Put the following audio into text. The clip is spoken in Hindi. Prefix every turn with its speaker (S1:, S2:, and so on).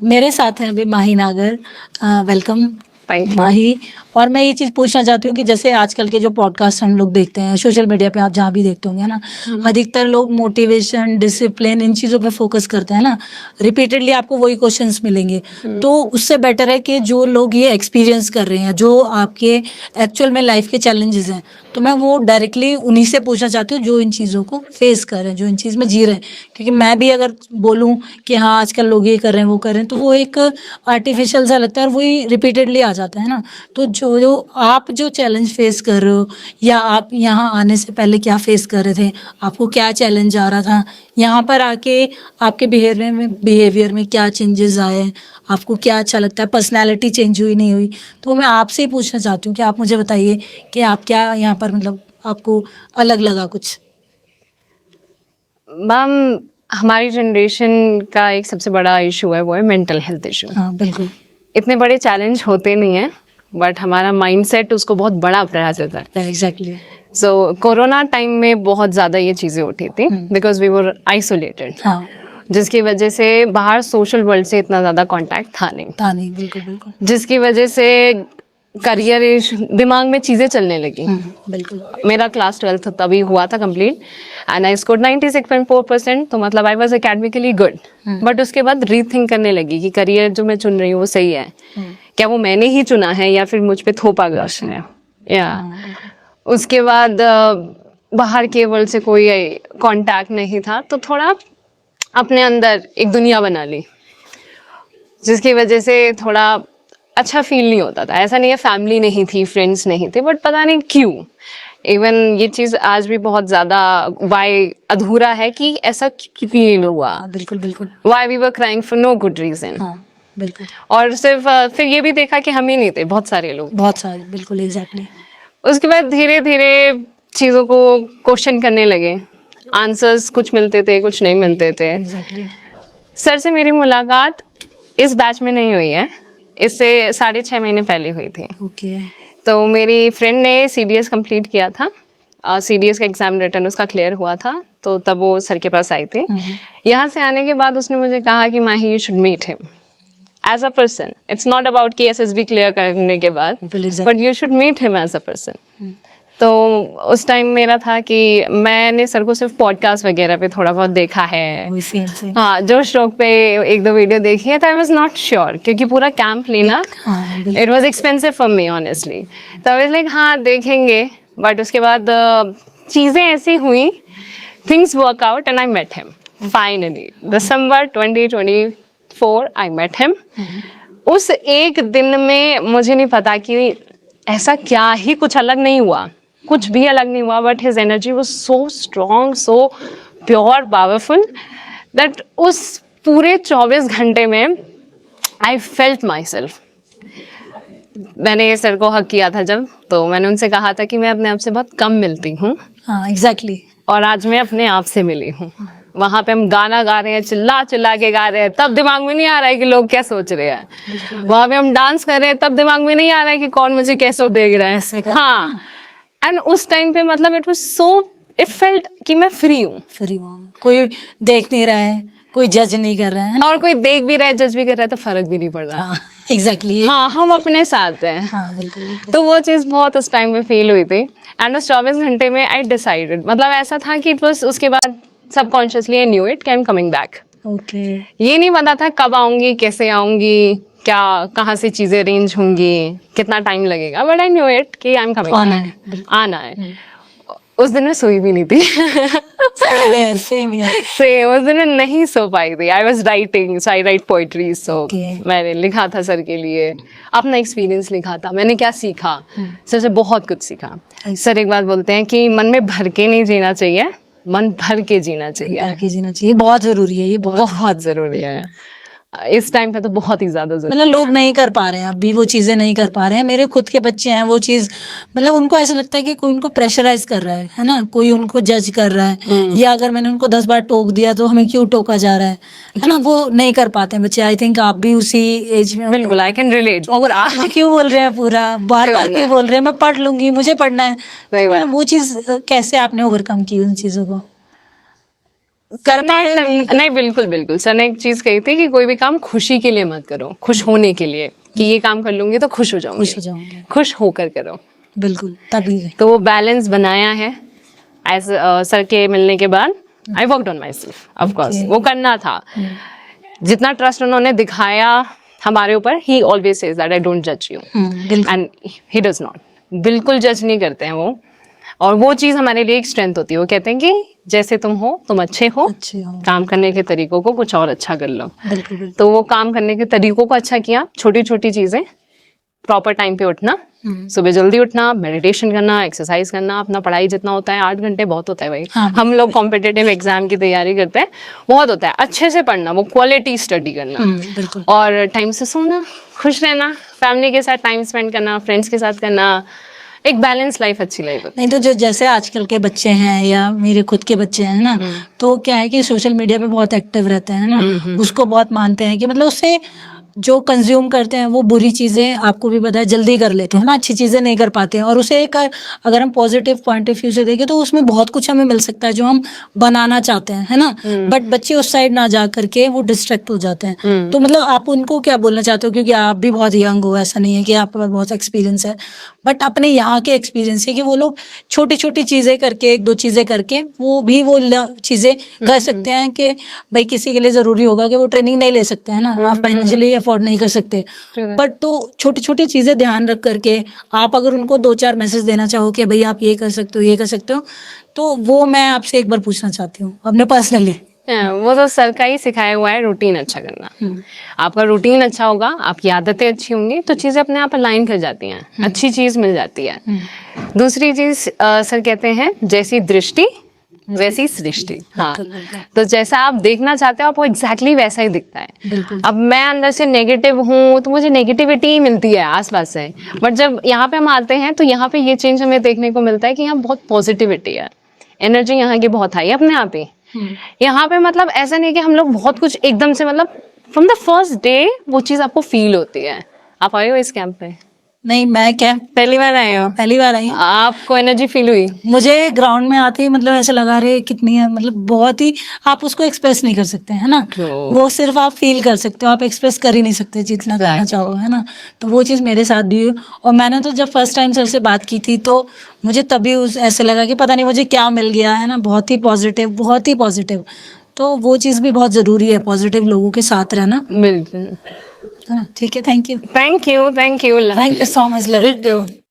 S1: मेरे साथ हैं अभी माही नागर। वेलकम माही। और मैं ये चीज़ पूछना चाहती हूँ कि जैसे आजकल के जो पॉडकास्ट हम लोग देखते हैं सोशल मीडिया पे, आप जहाँ भी देखते होंगे ना, अधिकतर लोग मोटिवेशन, डिसिप्लिन, इन चीज़ों पे फोकस करते हैं ना। रिपीटेडली आपको वही क्वेश्चंस मिलेंगे। तो उससे बेटर है कि जो लोग ये एक्सपीरियंस कर रहे हैं, जो आपके एक्चुअल में लाइफ के चैलेंजेस हैं, तो मैं वो डायरेक्टली उन्हीं से पूछना चाहती हूँ जो इन चीज़ों को फेस कर रहे हैं, जो इन चीज़ में जी रहे हैं। क्योंकि मैं भी अगर बोलूँ कि हाँ आजकल लोग ये कर रहे हैं, वो कर रहे हैं, तो वो एक आर्टिफिशियल सा लगता है और वही रिपीटेडली आ जाता है ना। तो जो आप जो चैलेंज फेस कर रहे हो, या आप यहाँ आने से पहले क्या फेस कर रहे थे, आपको क्या चैलेंज आ रहा था, यहाँ पर आके आपके बिहेवियर में क्या चेंजेस आए, आपको क्या अच्छा लगता है, पर्सनैलिटी चेंज हुई नहीं हुई, तो मैं आपसे ही पूछना चाहती हूँ कि आप मुझे बताइए कि आप क्या यहाँ पर मतलब आपको अलग लगा कुछ।
S2: मैम, हमारी जनरेशन का एक सबसे बड़ा इशू है, वो है मेंटल हेल्थ इशू।
S1: हाँ बिल्कुल।
S2: इतने बड़े चैलेंज होते नहीं हैं, बट हमारा माइंडसेट उसको बहुत बड़ा प्रयास देता है।
S1: एग्जैक्टली।
S2: सो कोरोना टाइम में बहुत ज़्यादा ये चीज़ें उठी थी बिकॉज वी वर आइसोलेटेड,
S1: हाँ
S2: जिसकी वजह से बाहर सोशल वर्ल्ड से इतना ज़्यादा कांटेक्ट था नहीं,
S1: बिल्कुल बिल्कुल
S2: जिसकी वजह से करियर दिमाग में चीज़ें चलने लगी।
S1: बिल्कुल।
S2: मेरा क्लास 12 तभी हुआ था कंप्लीट एंड आई स्कोर्ड 96.4%, तो मतलब I was academically good. But उसके बाद रीथिंक करने लगी कि करियर जो मैं चुन रही हूँ वो सही है, क्या वो मैंने ही चुना है या फिर मुझ पे थोपा गया है। या उसके बाद बाहर के वर्ल्ड से कोई कांटेक्ट नहीं था, तो थोड़ा अपने अंदर एक दुनिया बना ली, जिसकी वजह से थोड़ा अच्छा फील नहीं होता था। ऐसा नहीं है फैमिली नहीं थी, फ्रेंड्स नहीं थे, बट पता नहीं क्यों इवन ये चीज़ आज भी बहुत ज़्यादा वाई अधूरा है कि ऐसा क्यों हुआ।
S1: बिल्कुल बिल्कुल।
S2: Why we were crying for no good reason.
S1: बिल्कुल।
S2: और सिर्फ फिर ये भी देखा कि हम ही नहीं थे, बहुत सारे लोग।
S1: बहुत सारे, बिल्कुल एग्जैक्टली।
S2: उसके बाद धीरे धीरे चीज़ों को क्वेश्चन करने लगे, आंसर्स कुछ मिलते थे कुछ नहीं मिलते थे।
S1: एग्जैक्टली।
S2: सर से मेरी मुलाकात इस बैच में नहीं हुई है, इससे 6.5 महीने पहले हुई थी।
S1: ओके।
S2: तो मेरी फ्रेंड ने CDS कंप्लीट किया था, CDS का एग्जाम रिटर्न उसका क्लियर हुआ था, तो तब वो सर के पास आई थी। यहाँ से आने के बाद उसने मुझे कहा कि Mahi you should meet him as a person. It's not about कि SSB क्लियर करने के बाद, but you should meet him as a person. तो उस टाइम मेरा था कि मैंने सर को सिर्फ पॉडकास्ट वगैरह पे थोड़ा बहुत देखा है, हाँ जोश टॉक पे 1-2 वीडियो देखी है, तो आई वाज नॉट श्योर क्योंकि पूरा कैंप लेना it was expensive for me honestly. तो आई वाज लाइक हाँ देखेंगे, बट उसके बाद चीज़ें ऐसी हुई, things work out and I met him finally December 2024 I met him. उस एक दिन में मुझे नहीं पता कि ऐसा क्या ही कुछ अलग नहीं हुआ, कुछ भी अलग नहीं हुआ, but his energy was so strong, so pure, powerful that उस पूरे 24 घंटे में आई फेल्ट माई सेल्फ। मैंने सर को हक किया था जब, तो मैंने उनसे कहा था कि मैं अपने आप से बहुत कम मिलती हूँ।
S1: हाँ एग्जैक्टली।
S2: और आज मैं अपने आप से मिली हूँ। वहाँ पे हम गाना गा रहे हैं, चिल्ला चिल्ला के गा रहे हैं, तब दिमाग में नहीं आ रहा है कि लोग क्या सोच रहे हैं। वहाँ पे हम डांस कर रहे हैं, तब दिमाग में नहीं आ रहा है कि कौन मुझे कैसे देख रहा है। हाँ, एंड उस टाइम पे मतलब इट फेल्ट कि मैं फ्री हूँ।
S1: कोई देख नहीं रहा है, कोई जज नहीं कर रहा है,
S2: और कोई देख भी रहा है, जज भी कर रहा है, तो फर्क भी नहीं पड़ रहा।
S1: एग्जैक्टली।
S2: हाँ, हम अपने साथ हैं।
S1: हाँ बिल्कुल।
S2: तो वो चीज़ बहुत उस टाइम में फील हुई थी। एंड उस 24 घंटे में आई डिसाइडेड, मतलब ऐसा था कि इट वाज, उसके बाद सबकॉन्शियसली आई न्यू इट कि I am coming back.
S1: Okay.
S2: ये नहीं पता था कब आऊंगी, कैसे आऊंगी, क्या कहाँ से चीजें अरेंज होंगी, कितना टाइम लगेगा, बट आई न्यू इट कि आई एम कमिंग, आना है। उस दिन मैं सोई भी नहीं थी।
S1: सेम
S2: उस दिन मैं नहीं सो पाई थी। I was writing, so I write poetry, so मैंने लिखा था सर के लिए, अपना एक्सपीरियंस लिखा था, मैंने क्या सीखा, सर से बहुत कुछ सीखा। सर एक बात बोलते हैं कि मन में भर के नहीं जीना चाहिए, मन भर के जीना चाहिए।
S1: बहुत जरूरी है, ये
S2: बहुत जरूरी है। इस टाइम पे तो बहुत ही ज्यादा जरूरी,
S1: मतलब लोग नहीं कर पा रहे हैं अभी, वो चीजें नहीं कर पा रहे हैं। मेरे खुद के बच्चे हैं, वो चीज मतलब उनको ऐसा लगता है कि कोई उनको प्रेशराइज कर रहा है ना, कोई उनको जज कर रहा है, या अगर मैंने उनको 10 बार टोक दिया तो हमें क्यों टोका जा रहा है ना, वो नहीं कर पाते हैं बच्चे। आई थिंक आप भी उसी एज में।
S2: बिल्कुल, आई कैन रिलेट।
S1: और आप क्यों बोल रहे हैं, पूरा बार बार क्यों बोल रहे हैं, मैं पढ़ लूंगी, मुझे पढ़ना है। वो चीज कैसे आपने ओवरकम की उन चीजों को? करना है
S2: नहीं, बिल्कुल बिल्कुल। सर ने एक चीज कही थी कि कोई भी काम खुशी के लिए मत करो, खुश होने के लिए, कि ये काम कर लूंगी तो खुश हो जाऊंगी, खुश होकर करो।
S1: बिल्कुल, तभी
S2: तो वो बैलेंस बनाया है एज सर के मिलने के बाद। I worked on myself, of course वो करना था। जितना ट्रस्ट उन्होंने दिखाया हमारे ऊपर, he always says that I don't जज you, and he does not, बिल्कुल जज नहीं करते हैं वो। और वो चीज हमारे लिए एक स्ट्रेंथ होती है। वो कहते हैं कि जैसे तुम हो, तुम अच्छे हो, काम करने के तरीकों को कुछ और अच्छा कर लो।
S1: बिल्कुल।
S2: तो वो काम करने के तरीकों को अच्छा किया, छोटी छोटी चीजें, प्रॉपर टाइम पे उठना, सुबह जल्दी उठना, मेडिटेशन करना, एक्सरसाइज करना, अपना पढ़ाई जितना होता है, 8 घंटे बहुत होता है भाई।
S1: हाँ।
S2: हम लोग कॉम्पिटिटिव एग्जाम की तैयारी करते हैं, बहुत होता है, अच्छे से पढ़ना, वो क्वालिटी स्टडी करना,
S1: बिल्कुल।
S2: और टाइम से सोना, खुश रहना, फैमिली के साथ टाइम स्पेंड करना, फ्रेंड्स के साथ करना, एक बैलेंस लाइफ, अच्छी लाइफ।
S1: नहीं तो जो जैसे आजकल के बच्चे हैं या मेरे खुद के बच्चे हैं ना, तो क्या है कि सोशल मीडिया पे बहुत एक्टिव रहते हैं ना, उसको बहुत मानते हैं कि मतलब उससे जो कंज्यूम करते हैं वो बुरी चीजें, आपको भी पता है, जल्दी कर लेते हैं ना, अच्छी चीजें नहीं कर पाते हैं। और उसे एक अगर हम पॉजिटिव पॉइंट ऑफ व्यू से देखें तो उसमें बहुत कुछ हमें मिल सकता है जो हम बनाना चाहते हैं, है ना। बट बच्चे उस साइड ना जा करके वो डिस्ट्रैक्ट हो जाते हैं। तो मतलब आप उनको क्या बोलना चाहते हो, क्योंकि आप भी बहुत यंग हो, ऐसा नहीं है कि आपके पास बहुत एक्सपीरियंस है, बट अपने यहाँ के एक्सपीरियंस है कि वो लोग छोटी छोटी चीजें करके, 1-2 चीजें करके वो भी वो चीजें कर सकते हैं। कि भाई किसी के लिए जरूरी होगा कि वो ट्रेनिंग नहीं ले सकते हैं ना, आप फाइनेंशियली अफोर्ड नहीं कर सकते, बट तो छोटी छोटी चीजें ध्यान रख करके आप अगर उनको 2-4 मैसेज देना चाहो कि भाई आप ये कर सकते हो, ये कर सकते हो, तो वो मैं आपसे एक बार पूछना चाहती हूँ अपने पर्सनली।
S2: वो तो सर का ही सिखाया हुआ है, रूटीन अच्छा करना। आपका रूटीन अच्छा होगा, आपकी आदतें अच्छी होंगी, तो चीजें अपने आप अलाइन कर जाती हैं, अच्छी चीज मिल जाती है। दूसरी चीज सर कहते हैं, जैसी दृष्टि वैसी सृष्टि। हाँ, तो जैसा आप देखना चाहते हो आपको एग्जैक्टली वैसा ही दिखता है। अब मैं अंदर से नेगेटिव हूँ तो मुझे नेगेटिविटी ही मिलती है आसपास से, बट जब यहाँ पे हम आते हैं तो यहाँ पे ये चेंज हमें देखने को मिलता है कि यहाँ बहुत पॉजिटिविटी है, एनर्जी यहाँ की बहुत हाई है अपने आप ही। यहाँ पे मतलब ऐसा नहीं कि हम लोग बहुत कुछ एकदम से, मतलब फ्रॉम द फर्स्ट डे वो चीज आपको फील होती है। आप आए हो इस कैंप पे?
S1: नहीं, मैं क्या
S2: पहली बार आए हो?
S1: पहली बार आई हूँ।
S2: आपको एनर्जी फील हुई?
S1: मुझे ग्राउंड में आते ही मतलब ऐसा लगा रहे कितनी है, मतलब बहुत ही, आप उसको एक्सप्रेस नहीं कर सकते है ना, वो सिर्फ आप फील कर सकते हो, आप एक्सप्रेस कर ही नहीं सकते जितना करना चाहो, है ना। तो वो चीज़ मेरे साथ भी हुई। और मैंने तो जब फर्स्ट टाइम सर से बात की थी तो मुझे तभी ऐसे लगा कि पता नहीं मुझे क्या मिल गया, है ना, बहुत ही पॉजिटिव, बहुत ही पॉजिटिव। तो वो चीज़ भी बहुत ज़रूरी है, पॉजिटिव लोगों के साथ रहना।
S2: बिल्कुल।
S1: है ना, ठीक है, thank you.
S2: Thank you, thank you,
S1: thank you so much.